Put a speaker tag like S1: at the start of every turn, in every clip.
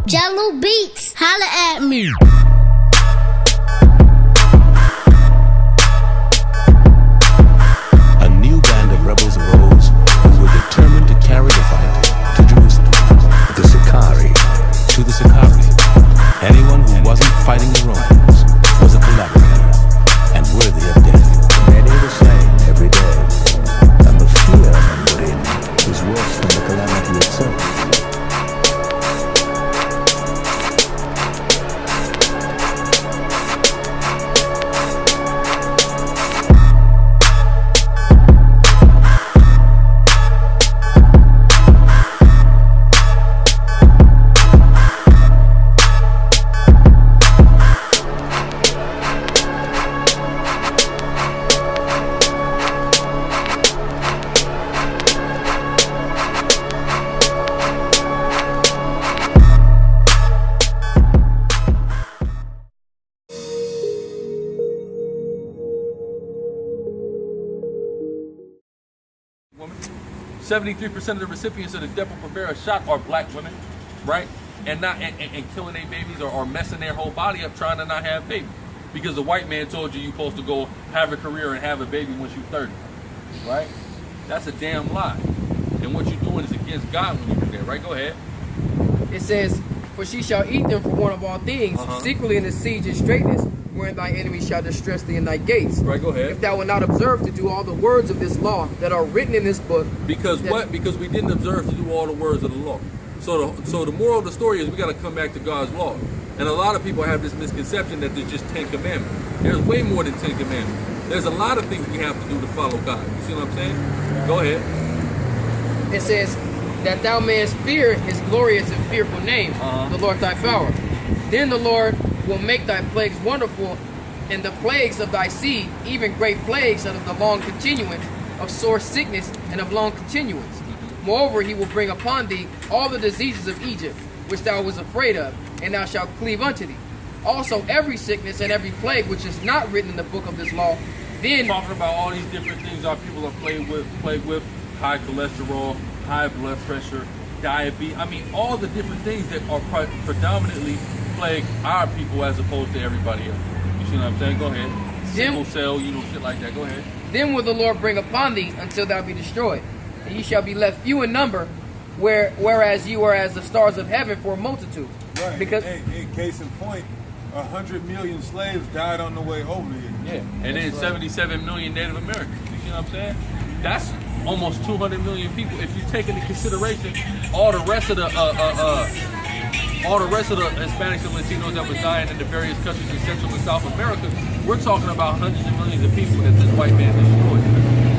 S1: Jello Beats, holla at me.
S2: A new band of rebels arose who were determined to carry the fight to Jerusalem. The Sicarii. To the Sicarii, anyone who wasn't fighting the Romans was a collaborator and worthy of death. Many were slain every day, and the fear men put in was worse than the calamity itself.
S3: Women. 73% of the recipients of the Depo-Provera shot are black women, right? And not and killing their babies or messing their whole body up trying to not have babies. Because the white man told you you're supposed to go have a career and have a baby once you're 30, right? That's a damn lie. And what you're doing is against God when you do that, right? Go ahead.
S4: It says, for she shall eat them for one of all things, secretly in the siege and straitness, wherein thy enemy shall distress thee in thy gates.
S3: Right, go ahead.
S4: If thou wilt not observe to do all the words of this law that are written in this book.
S3: Because what? Because we didn't observe to do all the words of the law. So the moral of the story is we got to come back to God's law. And a lot of people have this misconception that there's just 10 commandments. There's way more than 10 commandments. There's a lot of things we have to do to follow God. You see what I'm saying? Go ahead.
S4: It says that thou mayest fear his glorious and fearful name, the Lord thy power. Then the Lord will make thy plagues wonderful, and the plagues of thy seed, even great plagues of the long continuance, of sore sickness and of long continuance. Moreover, he will bring upon thee all the diseases of Egypt, which thou was afraid of, and thou shalt cleave unto thee. Also every sickness and every plague which is not written in the book of this law. Then
S3: talking about all these different things our people are plagued with high cholesterol, high blood pressure, diabetes. I mean, all the different things that are predominantly plague our people as opposed to everybody else. You see what I'm saying? Go ahead. Sickle cell, shit like that. Go ahead.
S4: Then will the Lord bring upon thee until thou be destroyed, and ye shall be left few in number, whereas you are as the stars of heaven for a multitude.
S5: Right.
S4: Because
S5: in case in point, 100 million slaves died on the way over here.
S3: Yeah, and then 77 million Native Americans. You see what I'm saying? That's almost 200 million people. If you take into consideration all the rest of the Hispanics and Latinos that was dying in the various countries in Central and South America, we're talking about hundreds of millions of people that this white man destroyed.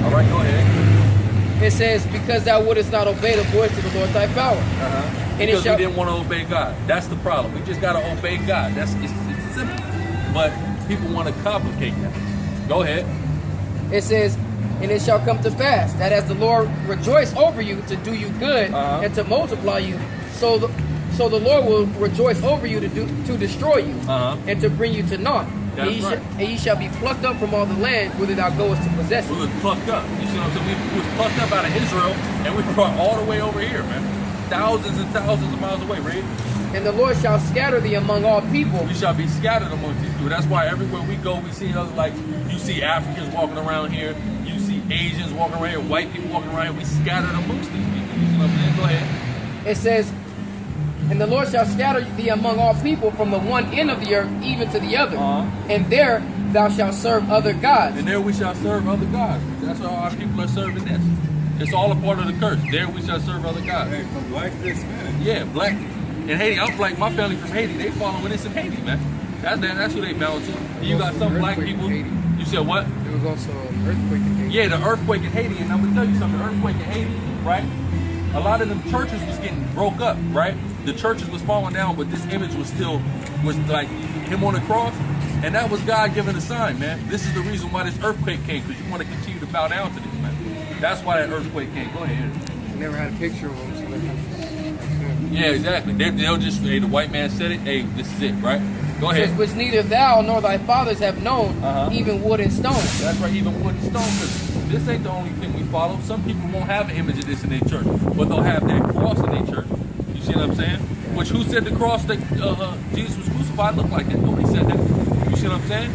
S3: All right, go ahead.
S4: It says, because thou wouldest not obey the voice of the Lord thy power.
S3: Because we didn't want to obey God. That's the problem. We just got to obey God. It's simple. But people want to complicate that. Go ahead.
S4: It says, and it shall come to pass that as the Lord rejoice over you to do you good and to multiply you, so the Lord will rejoice over you to destroy you and to bring you to naught. And ye shall be plucked up from all the land whither thou goest to possess it.
S3: We was plucked up. You see what I'm saying? We was plucked up out of Israel and we brought all the way over here, man. Thousands and thousands of miles away, right?
S4: And the Lord shall scatter thee among all people.
S3: We shall be scattered amongst these people. That's why everywhere we go, we see other, like, you see Africans walking around here, you see Asians walking around here, white people walking around here. We scattered amongst these people. You see what I'm saying? Go ahead.
S4: It says, and the Lord shall scatter thee among all people from the one end of the earth even to the other. And there thou shalt serve other gods.
S3: And there we shall serve other gods. That's how our people are serving this. It's all a part of the curse. There we shall serve other gods.
S5: Hey, from black to Hispanic.
S3: Yeah, black. In Haiti, I'm like, my family from Haiti, they following this in Haiti, man. That's who they bound to. And you got some black people. You said what?
S4: There was also an earthquake in Haiti.
S3: Yeah, the earthquake in Haiti. And I'm going to tell you something. The earthquake in Haiti, right? A lot of them churches was getting broke up, right? The churches was falling down, but this image was like him on the cross. And that was God giving a sign, man. This is the reason why this earthquake came, because you want to continue to bow down to this, man. That's why that earthquake came. Go ahead.
S4: I never had a picture of him, so
S3: yeah, exactly. They'll just, hey, the white man said it, hey, this is it, right? Go ahead.
S4: Which neither thou nor thy fathers have known, even wood and stone.
S3: That's right, even wood and stone, because this ain't the only thing we follow. Some people won't have an image of this in their church, but they'll have that cross in their church. You see what I'm saying? Which who said the cross that Jesus was crucified looked like that? Nobody said that. You see what I'm saying?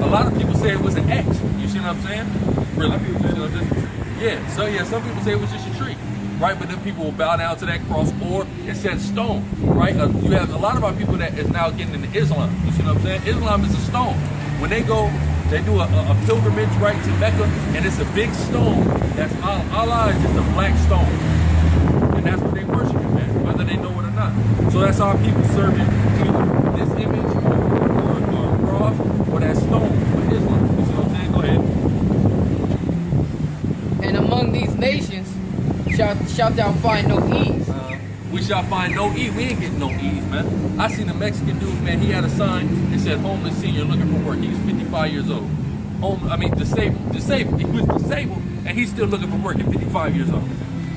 S3: A lot of people say it was an X. You see what I'm saying? Really? You see what I'm saying? Yeah. So yeah, some people say it was just a tree, right? But then people will bow down to that cross, or it said stone, right? You have a lot of our people that is now getting into Islam. You see what I'm saying? Islam is a stone. When they go, they do a pilgrimage right to Mecca, and it's a big stone. That's Allah is just a black stone, and that's what they worship, man, whether they know it or not. So that's how people serve it, either this image or a cross or that stone with Islam. You see what I'm saying? Go ahead.
S4: And among these nations shalt thou find no ease.
S3: We shall find no ease. We ain't getting no ease, man. I seen a Mexican dude, man. He had a sign that said homeless senior looking for work. He was 55 years old. Disabled. He was disabled, and he's still looking for work at 55 years old.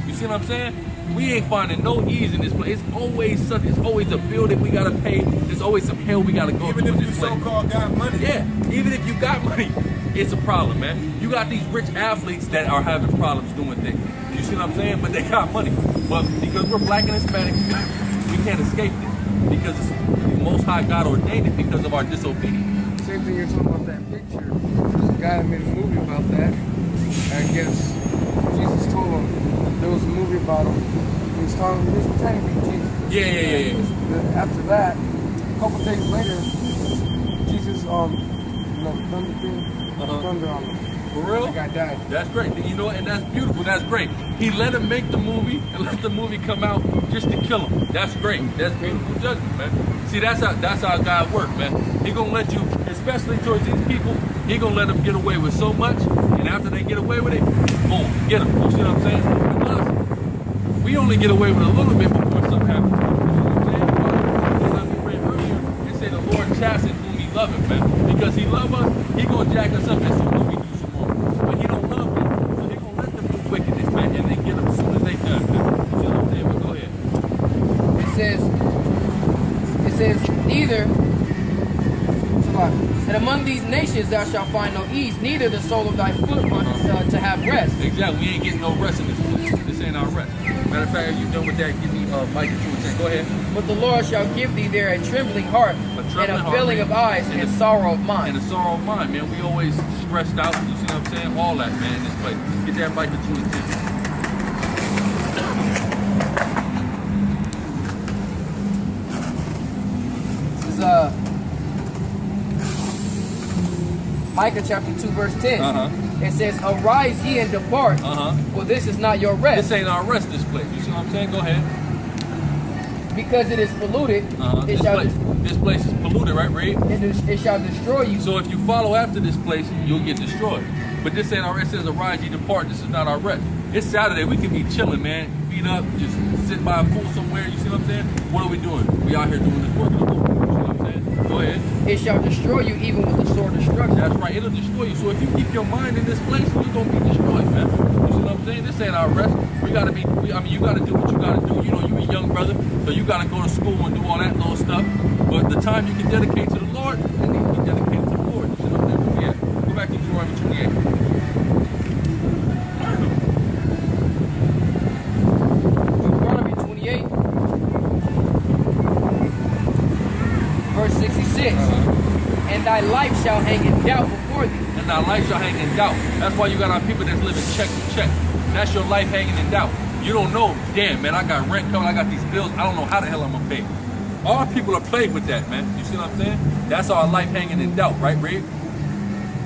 S3: You see what I'm saying? We ain't finding no ease in this place. It's always something. It's always a bill that we gotta pay. There's always some hell we gotta go through in this place.
S5: Even if you so-called got money.
S3: Yeah, even if you got money, it's a problem, man. You got these rich athletes that are having problems doing things. You see what I'm saying? But they got money. But because we're black and Hispanic, we can't escape it. Because the Most High God ordained it because of our disobedience.
S6: Same thing you're talking about that picture. There's a guy that made a movie about that. And I guess Jesus told him, there was a movie about him. He was pretending to be Jesus.
S3: Yeah.
S6: After that, a couple days later, Jesus, thunder thing, thunder on him.
S3: For real?
S6: The guy died.
S3: That's great. You know, and that's beautiful. That's great. He let him make the movie and let the movie come out just to kill him. That's great. That's beautiful judgment, man. See, that's how God works, man. He gonna let you, especially towards these people, he gonna let them get away with so much, and after they get away with it, boom, get them. You see what I'm saying? Because we only get away with a little bit before something happens. You see what I'm saying? Just like we read earlier, it said the Lord chastens whom he loveth, man. Because he love us, he gonna jack us up as soon as we do some more. But he don't love them, so he gonna let them do wickedness, man, and then get them as soon as they done. Man. You see what I'm saying? But go ahead.
S4: It says, neither, and among these nations thou shalt find no ease, neither the sole of thy foot to have rest.
S3: Exactly. We ain't getting no rest in this place. This ain't our rest. Matter of fact, are you done with that? Give me Mike and 2 and 10. Go ahead.
S4: But the Lord shall give thee there a trembling heart, and a filling of eyes, and sorrow of mind.
S3: And a sorrow of mind, man. We always stressed out. You see what I'm saying? All that, man, in this place. Get that Mike and 2 and 10.
S4: This is Micah chapter 2 verse 10. It says, arise ye and depart, for this is not your rest.
S3: This ain't our rest, this place. You see what I'm saying? Go ahead.
S4: Because it is polluted,
S3: this place is polluted, right, Reed?
S4: it shall destroy you.
S3: So if you follow after this place, you'll get destroyed. But this ain't our rest. It says, arise ye depart. This is not our rest. It's Saturday. We can be chilling, man. Feet up, just sit by a pool somewhere. You see what I'm saying? What are we doing? We out here doing this work of the Lord. You see what I'm saying? Go ahead.
S4: It shall destroy you even with the sword of destruction.
S3: That's right. It'll destroy you. So if you keep your mind in this place, you're going to be destroyed, man. You see what I'm saying? This ain't our rest. We got to be, you got to do what you got to do. You know, you a young brother, so you got to go to school and do all that little stuff. But the time you can dedicate to the Lord, it needs to be dedicated to the Lord. You see what I'm saying? Yeah. Go back to Deuteronomy 28.
S4: Deuteronomy 28, verse 66. And thy life shall hang in doubt before thee.
S3: And thy life shall hang in doubt. That's why you got our people that's living check to check. That's your life hanging in doubt. You don't know, damn, man, I got rent coming, I got these bills, I don't know how the hell I'm gonna pay. All people are plagued with that, man. You see what I'm saying? That's our life hanging in doubt, right, Reed?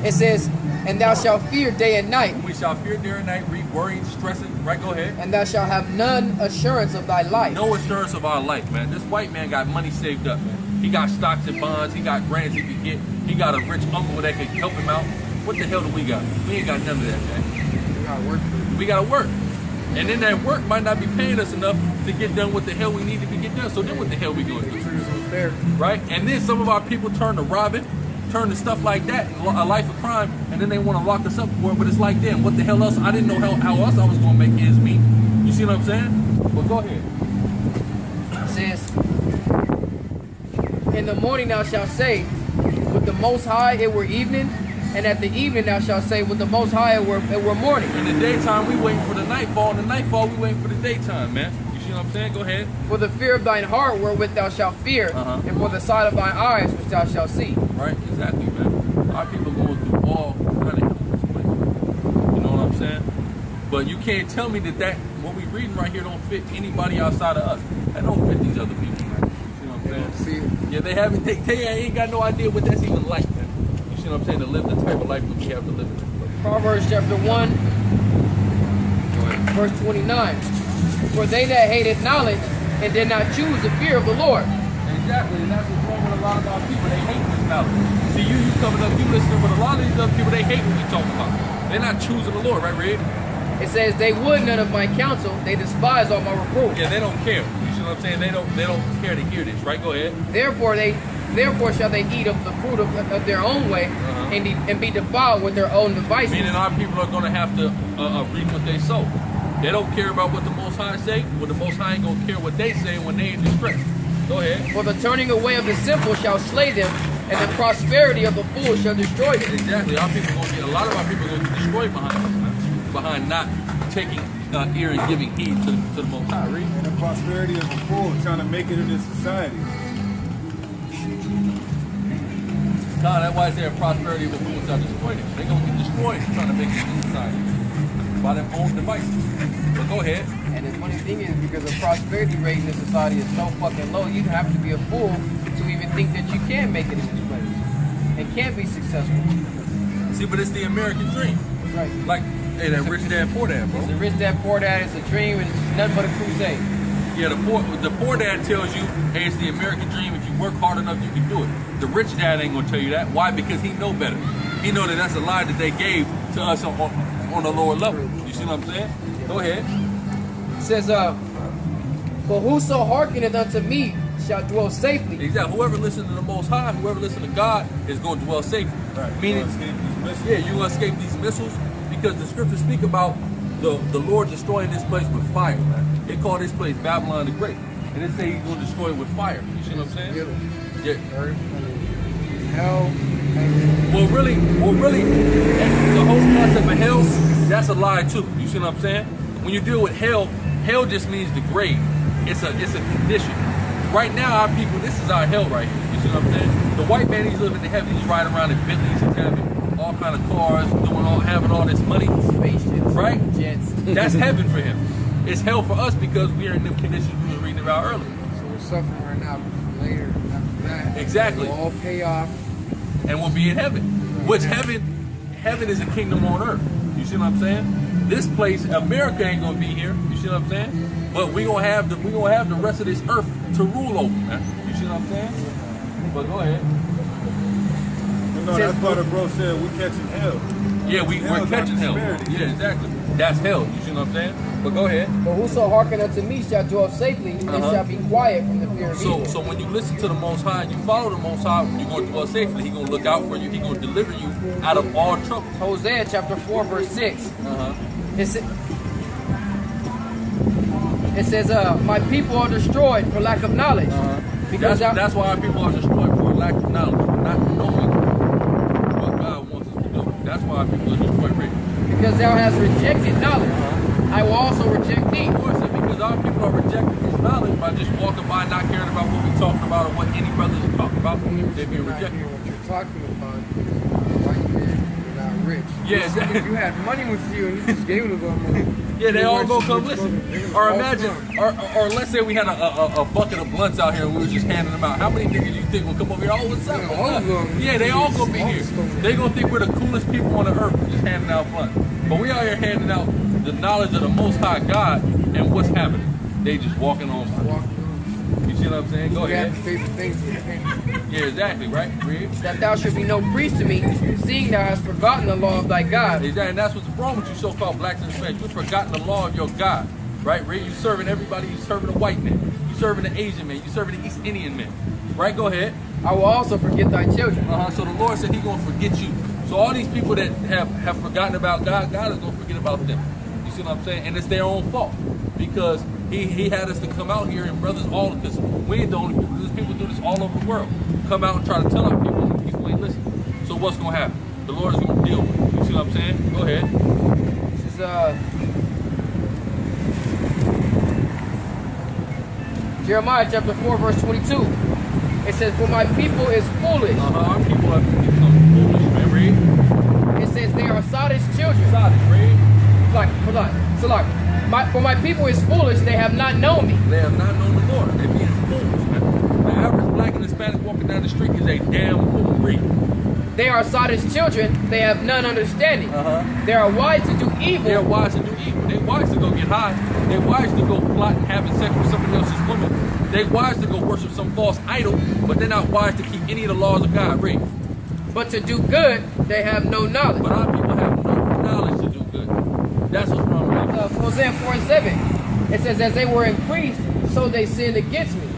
S4: It says, and thou shalt fear day and night.
S3: We shall fear day and night, Reed, worrying, stressing, right, go ahead.
S4: And thou shalt have none assurance of thy life.
S3: No assurance of our life, man. This white man got money saved up, man. He got stocks and bonds, he got grants he could get, he got a rich uncle that could help him out. What the hell do we got? We ain't got none of that, man.
S6: We gotta work for it.
S3: We gotta work. And then that work might not be paying us enough to get done what the hell we need to get done. So then what the hell we gonna do?
S6: Fair.
S3: Right? And then some of our people turn to robbing, turn to stuff like that, a life of crime, and then they want to lock us up for it. But it's like, damn, what the hell else? I didn't know how else I was gonna make ends meet. You see what I'm saying? Well, go ahead.
S4: It says, in the morning thou shalt say, with the Most High it were evening, and at the evening thou shalt say, with the Most High it were morning.
S3: In the daytime we waiting for the nightfall, in the nightfall we waiting for the daytime, man. You see see what I'm saying? Go ahead.
S4: For the fear of thine heart wherewith thou shalt fear,
S3: Uh-huh.
S4: and for the sight of thine eyes which thou shalt see.
S3: Right? Exactly, man. Our people going through all kind of hell in this place. You know what I'm saying? But you can't tell me that what we reading right here don't fit anybody outside of us. That don't fit these other people, man. You know what
S6: They
S3: I'm
S6: don't
S3: saying?
S6: see it.
S3: Yeah, they haven't. They ain't got no idea what that's even like, man. You see what I'm saying? To live the type of life that we have to live in.
S4: Proverbs chapter 1, verse 29. For they that hated knowledge and did not choose the fear of the Lord.
S3: Exactly, and that's what's wrong with a lot of our people. They hate this knowledge. See, you coming up, you listening, but a lot of these other people, they hate what we talk about. They're not choosing the Lord, right, Red?
S4: It says, they would none of my counsel, they despise all my reproof.
S3: Yeah, they don't care. You see what I'm saying? They don't care to hear this, right? Go ahead.
S4: Therefore shall they eat of the fruit of their own way, and be defiled with their own devices.
S3: Meaning our people are going to have to reap what they sow. They don't care about what the Most High say. Well, the Most High ain't going to care what they say when they in distress. Go ahead.
S4: For the turning away of the simple shall slay them, and the prosperity of the fool shall destroy them.
S3: Exactly. Our people going to get, a lot of our people are going to get destroyed behind not taking ear and giving heed to the Most High. Read.
S5: And the prosperity of the poor trying to make it in this society.
S3: No, that's why I say prosperity of the fools shall destroy them. They're going to get destroyed trying to make it in society by their own devices. But go ahead.
S4: And the funny thing is, because the prosperity rate in this society is so fucking low, you have to be a fool to even think that you can make it in this place and can be successful.
S3: See, but it's the American dream.
S4: Right.
S3: Like, hey, that rich dad, poor dad, bro.
S4: It's a rich dad, poor dad. It's a dream, and it's nothing but a crusade.
S3: Yeah, the poor dad tells you, hey, it's the American dream. If you work hard enough, you can do it. The rich dad ain't gonna tell you that. Why? Because he know better. He know that that's a lie that they gave to us on a lower level. You see what I'm saying? Go ahead.
S4: It says, for whoso hearkeneth unto me shall dwell safely.
S3: Exactly. Whoever listens to the Most High, whoever listens to God, is going to dwell safely.
S5: Right.
S3: Meaning, yeah, you're gonna escape these missiles because the scriptures speak about the Lord destroying this place with fire. Man. They call this place Babylon the Great, and they say He's going to destroy it with fire. You see what I'm saying? Yeah.
S6: Earth, hell,
S3: Well, really, the whole concept of hell, that's a lie too. You see what I'm saying? When you deal with hell, hell just means the grave. It's a condition. Right now, our people, this is our hell right here. You see what I'm saying? The white man, he's living in heaven. He's riding around in Bentleys. He's having all kind of cars, having all this money.
S4: Spaceships,
S3: Right?
S4: jets.
S3: That's heaven for him. It's hell for us because we are in the conditions we were reading about earlier.
S6: so we're suffering right now, but later, after that,
S3: Exactly.
S6: it'll all pay off.
S3: And we'll be in heaven. Which heaven is a kingdom on earth. You see what I'm saying? This place, America ain't gonna be here. You see what I'm saying? But we gonna have the rest of this earth to rule over, man. You see what I'm saying? But go ahead.
S5: No, that's why the bro said we catching hell.
S3: Yeah, we're
S5: Hell's
S3: catching
S5: not
S3: hell.
S5: prosperity.
S3: Yeah, exactly. That's hell. You see what I'm saying? But go ahead.
S4: For whoso hearken unto me shall dwell safely, and shall be quiet from the fear of evil.
S3: So when you listen to the Most High and you follow the Most High, you're going to dwell safely. He's going to look out for you. He's going to deliver you out of all trouble.
S4: Hosea chapter 4, verse 6. It says, my people are destroyed for lack of knowledge. Because
S3: That's why our people are destroyed for lack of knowledge, for not knowing what God wants us to do. That's why our people are destroyed, right?
S4: because thou hast rejected knowledge, I will also reject thee.
S3: Of course, and because our people are rejecting this knowledge by just walking by, not caring about what we're talking about or what any brothers are talking about, they're being
S6: Not
S3: rejected.
S6: hearing what you're talking about. White man, you're not rich.
S3: Yeah, exactly.
S6: If you had money with you and you just gave them money.
S3: Yeah, they all gonna come
S6: They're
S3: listen.
S6: gonna
S3: Or
S6: all
S3: imagine,
S6: come.
S3: or let's say we had a bucket of blunts out here and we were just handing them out. How many niggas you think will come over here? Oh, what's up?
S6: Yeah, all of them.
S3: Yeah, they all gonna be
S6: All
S3: here.
S6: of them.
S3: They gonna think we're the coolest people on the earth just handing out blunts. But we out here handing out the knowledge of the Most High God, and what's happening? They just walking on by.
S6: Walk through.
S3: You see what I'm saying? Go
S6: You have
S3: ahead.
S6: to say the things you think.
S3: Yeah, exactly, right? Read.
S4: That thou should be no priest to me, seeing thou hast forgotten the law of thy God.
S3: Exactly, and that's what's wrong with you so-called blacks and Hispanics. You've forgotten the law of your God, right? Read. You serving everybody. You serving the white man. You serving the Asian man. You serving the East Indian man. Right? Go ahead.
S4: I will also forget thy children.
S3: So the Lord said He's gonna forget you. So all these people that have forgotten about God, God is gonna forget about them. You see what I'm saying? And it's their own fault because He had us to come out here and brothers all because we ain't the only people. There's people do this all over the world. Come out and try to tell our people, and people ain't listening. So what's gonna happen? The Lord is gonna deal with it. You see what I'm saying? Go ahead.
S4: This is Jeremiah chapter 4, verse 22. It says, for my people is foolish.
S3: Our people have become foolish, man. Read.
S4: It says they are Sodom's children.
S3: Sodom, read.
S4: For my people is foolish, they have not known me.
S3: They have not known the Lord. They're being fools, man. The average black and Hispanic walking down the street is a damn fool. Read.
S4: They are Sodom's children, they have none understanding. They are wise to do evil.
S3: They're wise to do evil. They're wise to go get high. They're wise to go plot and having sex with somebody else's woman. They're wise to go worship some false idol, but they're not wise to keep any of the laws of God. Read.
S4: But to do good, they have no knowledge.
S3: But our people have no knowledge to do good. That's what's wrong with us.
S4: Hosea 4 and 7. It says, as they were increased, so they sinned against me.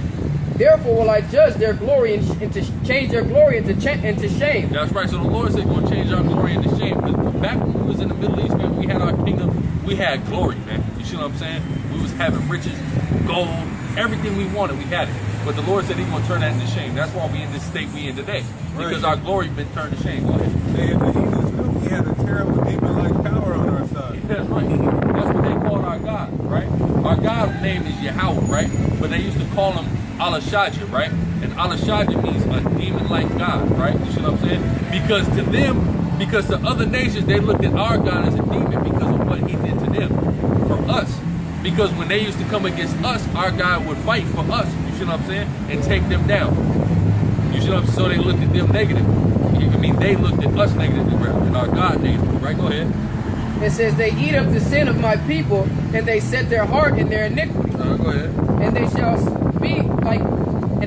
S4: Therefore will I judge their glory and to change their glory into shame.
S3: That's right. So the Lord said, "Going to change our glory into shame." Because back when we was in the Middle East, man, we had our kingdom. We had glory, man. You see what I'm saying? We was having riches, gold, everything we wanted. We had it. But the Lord said He's going to turn that into shame. That's why we in this state we in today. Because our glory been turned to shame. Go ahead.
S5: They, the heathens knew we had a terrible demon-like power on our side.
S3: That's right. That's what they called our God, right? Our God's name is Yahweh, right? But they used to call him Alashadja, right? And Alashadja means a demon-like God, right? You see what I'm saying? Because to them, because to other nations, they looked at our God as a demon because of what He did to them. For us. Because when they used to come against us, our God would fight for us, you see what I'm saying? And take them down. You see what I'm saying? So they looked at them negative. I mean, they looked at us negatively, and our God negatively, right? Go ahead.
S4: It says they eat up the sin of my people, and they set their heart in their iniquity.
S3: Go ahead.
S4: And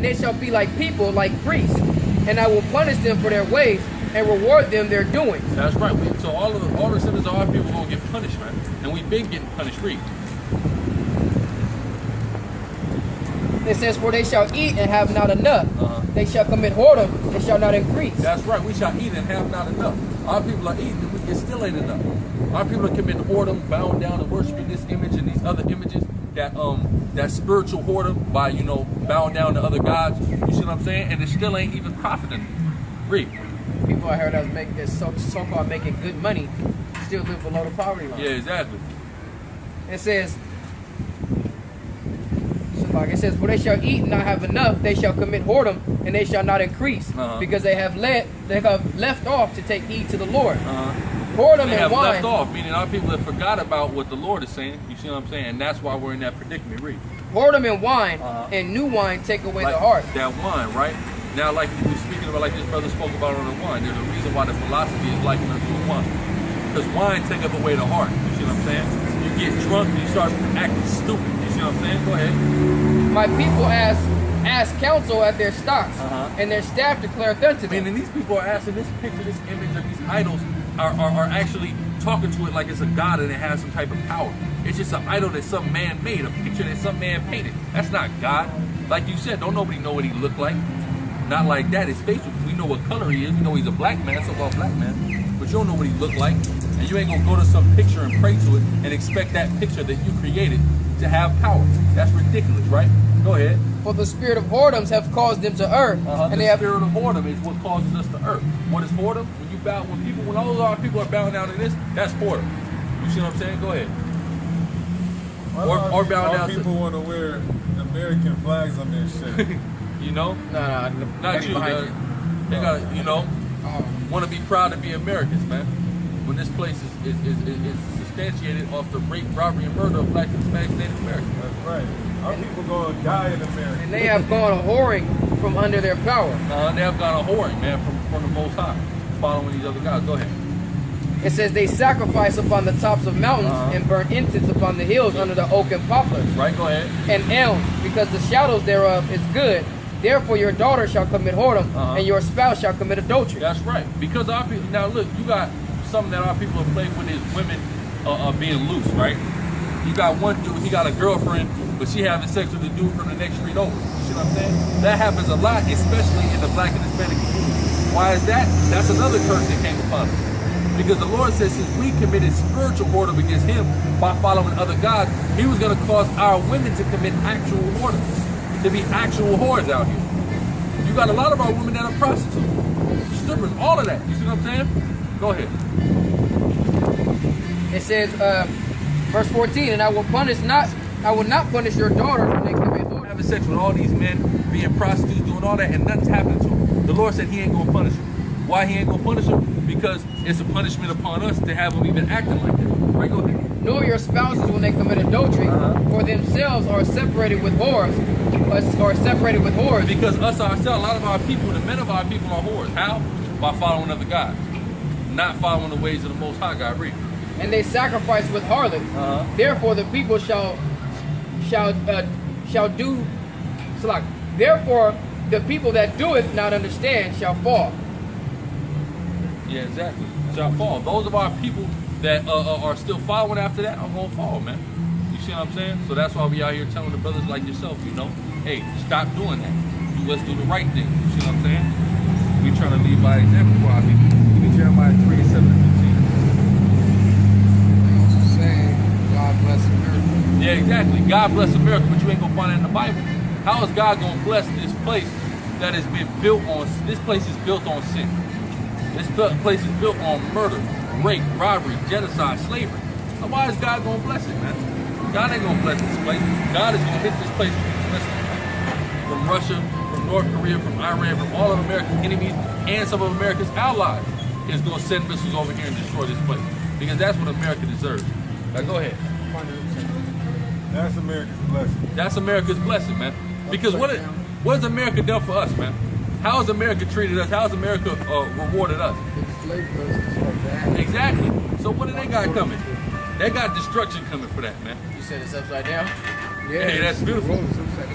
S4: they shall be like people, like priests. And I will punish them for their ways and reward them their doings.
S3: That's right. So all the sinners of our people are gonna get punished, man. And we've been getting punished. Read.
S4: It says, for they shall eat and have not enough. They shall commit whoredom and shall not increase.
S3: That's right. We shall eat and have not enough. Our people are eating, but it still ain't enough. Our people are committing whoredom, bound down and worshiping this image and these other images. That spiritual whoredom by, bowing down to other gods. You see what I'm saying? And it still ain't even profiting. Read.
S4: People out here that's making this so-called making good money still live below the poverty line.
S3: Yeah, exactly.
S4: It says, for they shall eat and not have enough, they shall commit whoredom, and they shall not increase, because they have left off to take heed to the Lord. Whoredom
S3: they
S4: and wine.
S3: Left off, meaning our people have forgot about what the Lord is saying. You see what I'm saying? And that's why we're in that predicament. Read.
S4: Whoredom and wine and new wine take away the heart.
S3: That wine, right? Now, like we were speaking about, like this brother spoke about on the wine, there's a reason why the philosophy is likened unto a wine. Because wine take up away the heart. You see what I'm saying? You get drunk and you start acting stupid. You see what I'm saying? Go ahead.
S4: My people ask counsel at their stocks, and their staff declareth unto them.
S3: And these people are asking this picture, this image of these idols are actually talking to it like it's a god and it has some type of power. It's just an idol that some man made, a picture that some man painted. That's not God. Like you said, don't nobody know what he looked like. Not like that. His face, we know what color he is. We know he's a black man, so-called black man. But you don't know what he looked like. And you ain't gonna go to some picture and pray to it and expect that picture that you created to have power. That's ridiculous, right? Go ahead.
S4: For the spirit of whoredoms have caused them to err, and the
S3: spirit of whoredom is what causes us to err. What is whoredom? When all of our people are bowing down to this, that's whoredom. You see what I'm saying? Go ahead. Or bow down to.
S5: People want to wear American flags on their shit.
S4: No,
S3: not you. They got want to be proud to be Americans, man. When this place is substantiated off the rape, robbery, and murder of black and Hispanic Native Americans.
S5: That's right. Our people gonna die in America.
S4: And they have gone a whoring from under their power.
S3: They have gone a whoring, man, from the Most High, following these other guys. Go ahead.
S4: It says they sacrifice upon the tops of mountains and burn incense upon the hills under the oak and poplars.
S3: Right, go ahead.
S4: And elms, because the shadows thereof is good. Therefore your daughter shall commit whoredom, and your spouse shall commit adultery.
S3: That's right. Because our people, now look, you got something that our people have played with is women being loose, right? You got one dude, he got a girlfriend, but she having sex with the dude from the next street over. You see what I'm saying? That happens a lot, especially in the black and Hispanic community. Why is that? That's another curse that came upon us. Because the Lord says since we committed spiritual whoredom against him by following other gods, he was going to cause our women to commit actual whoredom, to be actual whores out here. You got a lot of our women that are prostitutes, strippers, all of that. You see what I'm saying? Go ahead.
S4: It says, verse 14, and I will not punish your daughter when they commit whoredom.
S3: having sex with all these men, being prostitutes, doing all that, and nothing's happening to them. The Lord said he ain't gonna punish them. Why he ain't gonna punish them? Because it's a punishment upon us to have them even acting like that. Right, go ahead.
S4: Nor your spouses when they commit adultery, for themselves are separated with whores, or separated with whores.
S3: Because us ourselves, a lot of our people, the men of our people are whores. How? By following other gods. Not following the ways of the Most High God. Read.
S4: And they sacrifice with harlots. Therefore the people shall do. So like, therefore the people that do it not understand shall fall.
S3: Yeah, exactly. Shall fall. Those of our people that are still following after that are gonna fall, man. You see what I'm saying? So that's why we out here telling the brothers like yourself, you know, hey, stop doing that. Let's do the right thing. You see what I'm saying? We trying to lead by example for our people. Give me Jeremiah 3:7-15.
S6: Saying, God bless America.
S3: Yeah, exactly. God bless America, but you ain't gonna find it in the Bible. How is God gonna bless this place that has been built on? This place is built on sin. This place is built on murder, rape, robbery, genocide, slavery. Now why is God gonna bless it, man? God ain't gonna bless this place. God is gonna hit this place from Russia, from North Korea, from Iran, from all of America's enemies, and some of America's allies. Is gonna send missiles over here and destroy this place. Because that's what America deserves. Now go ahead.
S5: That's America's blessing.
S3: That's America's blessing, man. Because what has America done for us, man? How has America treated us? How has America rewarded us?
S6: Enslaved us, just like that.
S3: Exactly. So what do they got coming? They got destruction coming for that, man.
S4: You said it's upside down.
S6: Yeah,
S3: Hey, that's beautiful.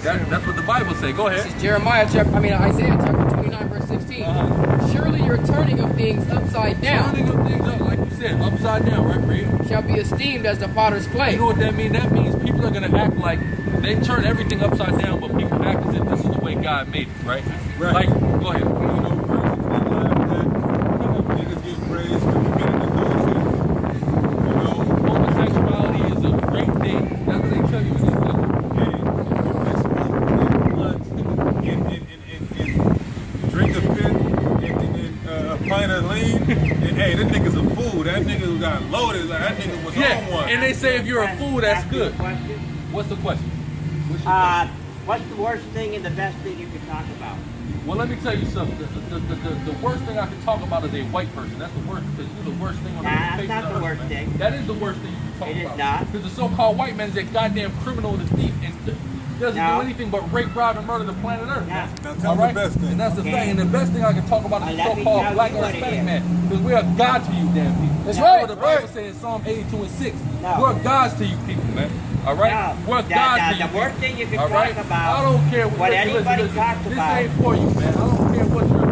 S3: That's what the Bible say. Go ahead.
S4: This is Isaiah chapter 29, verse 16. Surely your turning of things upside down
S3: Turning of things up, like you said, upside down, right, Reed?
S4: shall be esteemed as the potter's clay.
S3: You know what that means? That means people are gonna act like they turn everything upside down, but people act as if this is the way God made it, right?
S5: Right.
S3: Like, go ahead.
S5: You know, Christians get laughed at. Niggas get praised for committing adultery. You know,
S3: Homosexuality is a great thing. That's what they tell you in this book.
S5: and smoke blunts and drink a fifth and a pint of lean. And hey, that nigga's a fool. That nigga got loaded. Like, that nigga was on one.
S3: And they say if you're a fool, that's
S7: Ask you a
S3: good.
S7: question.
S3: What's the question? What's your question?
S7: What's the worst thing and the best thing you can talk about?
S3: Well, let me tell you something. The worst thing I can talk about is a white person. That's the worst, because you're the worst thing on the
S7: Nah,
S3: face
S7: that's
S3: of
S7: not the worst
S3: earth, man.
S7: thing.
S3: That is the worst thing you can talk
S7: It is
S3: about.
S7: not.
S3: Because the so-called white man is a goddamn criminal and a thief and doesn't
S7: No.
S3: do anything but rape, rob, and murder the planet Earth.
S7: Yeah.
S5: Now tell
S3: All
S5: me
S3: right?
S5: the best thing.
S3: And that's the
S7: Okay.
S3: thing. And the best thing I can talk about is the
S7: Let me
S3: so-called
S7: tell
S3: black
S7: you
S3: or
S7: what it
S3: Hispanic
S7: is.
S3: man. Because we are gods to you damn people.
S4: That's
S3: That's
S4: right.
S3: what the Bible says in Psalm 82:6.
S7: No.
S3: We're gods to you people, man. All right?
S7: No.
S3: We're gods to you
S7: The worst thing you can
S3: all right?
S7: talk about,
S3: I don't care
S7: what anybody talks
S3: this
S7: about.
S3: ain't for you, man. I don't care what you're